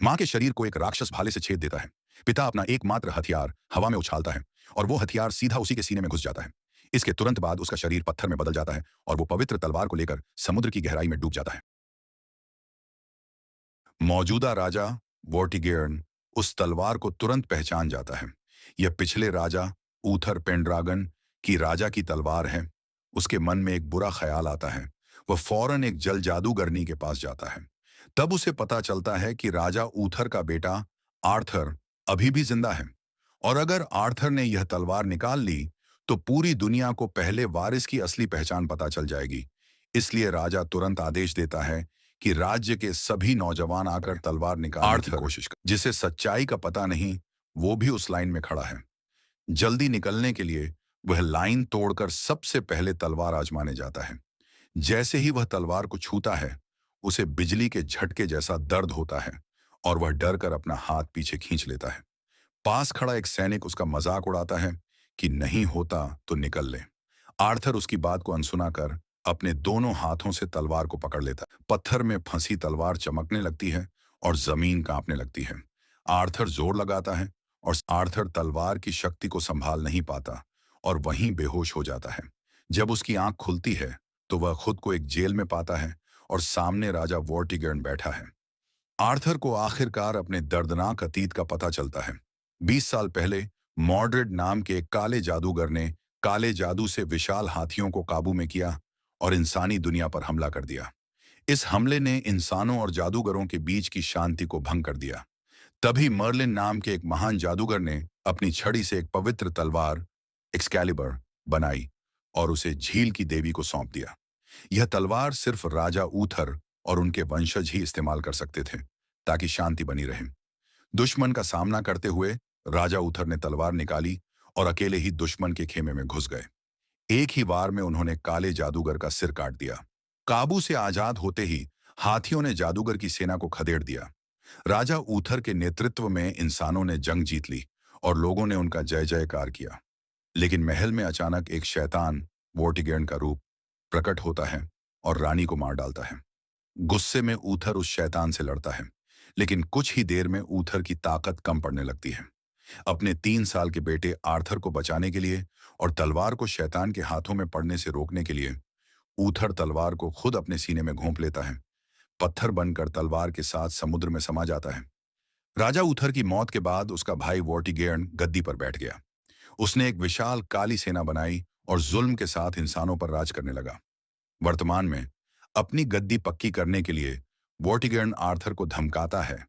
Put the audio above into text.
मां के शरीर को एक राक्षस भाले से छेद देता है। पिता अपना एकमात्र हथियार हवा में उछालता है और वो हथियार सीधा उसी के सीने में घुस जाता है। इसके तुरंत बाद उसका शरीर पत्थर में बदल जाता है और वो पवित्र तलवार को लेकर समुद्र की गहराई में डूब जाता है। मौजूदा राजा वोर्टिगेर्न उस तलवार को तुरंत पहचान जाता है। यह पिछले राजा ऊथर पेंड्रागन की राजा की तलवार है। उसके मन में एक बुरा ख्याल आता है। वह फौरन एक जल जादूगरनी के पास जाता है। तब उसे पता चलता है कि राजा ऊथर का बेटा आर्थर अभी भी जिंदा है और अगर आर्थर ने यह तलवार निकाल ली तो पूरी दुनिया को पहले वारिस की असली पहचान पता चल जाएगी। इसलिए राजा तुरंत आदेश देता है कि राज्य के सभी नौजवान आकर तलवार निकालने की कोशिश कर। जिसे सच्चाई का पता नहीं, वो भी उस लाइन में खड़ा है। जल्दी निकलने के लिए वह लाइन तोड़कर सबसे पहले तलवार आजमाने जाता है। जैसे ही वह तलवार को छूता है, उसे बिजली के झटके जैसा दर्द होता है और वह डर कर अपना हाथ पीछे खींच लेता है। पास खड़ा एक सैनिक उसका मजाक उड़ाता है कि नहीं होता तो निकल ले। आर्थर उसकी बात को अनसुना कर अपने दोनों हाथों से तलवार को पकड़ लेता है। पत्थर में फंसी तलवार चमकने लगती है और जमीन कांपने लगती है। आर्थर जोर लगाता है और आर्थर तलवार की शक्ति को संभाल नहीं पाता और वहीं बेहोश हो जाता है। जब उसकी आंख खुलती है तो वह खुद को एक जेल में पाता है और सामने राजा वोर्टिगर्न बैठा है। आर्थर को आखिरकार अपने दर्दनाक अतीत का पता चलता है। 20 साल पहले मॉर्ड्रेड नाम के एक काले जादूगर ने काले जादू से विशाल हाथियों को काबू में किया और इंसानी दुनिया पर हमला कर दिया। इस हमले ने इंसानों और जादूगरों के बीच की शांति को भंग कर दिया। तभी मर्लिन नाम के एक महान जादूगर ने अपनी छड़ी से एक पवित्र तलवार एक्सकैलिबर बनाई और उसे झील की देवी को सौंप दिया। यह तलवार सिर्फ राजा ऊथर और उनके वंशज ही इस्तेमाल कर सकते थे ताकि शांति बनी रहे। दुश्मन का सामना करते हुए राजा ऊथर ने तलवार निकाली और अकेले ही दुश्मन के खेमे में घुस गए। एक ही वार में उन्होंने काले जादूगर का सिर काट दिया। काबू से आजाद होते ही हाथियों ने जादूगर की सेना को खदेड़ दिया। राजा ऊथर के नेतृत्व में इंसानों ने जंग जीत ली और लोगों ने उनका जय जयकार किया। लेकिन महल में अचानक एक शैतान वोर्टिगेर्न का रूप प्रकट होता है और रानी को मार डालता है। गुस्से में ऊथर उस शैतान से लड़ता है, लेकिन कुछ ही देर में ऊथर की ताकत कम पड़ने लगती है। अपने 3 साल के बेटे आर्थर को बचाने के लिए और तलवार को शैतान के हाथों में पड़ने से रोकने के लिए ऊथर तलवार को खुद अपने सीने में घोंप लेता है। पत्थर बनकर तलवार के साथ समुद्र में समा जाता है। राजा ऊथर की मौत के बाद उसका भाई वोर्टिगेर्न गद्दी पर बैठ गया। उसने एक विशाल काली सेना बनाई और जुल्म के साथ इंसानों पर राज करने लगा। वर्तमान में अपनी गद्दी पक्की करने के लिए वोर्टिगेर्न आर्थर को धमकाता है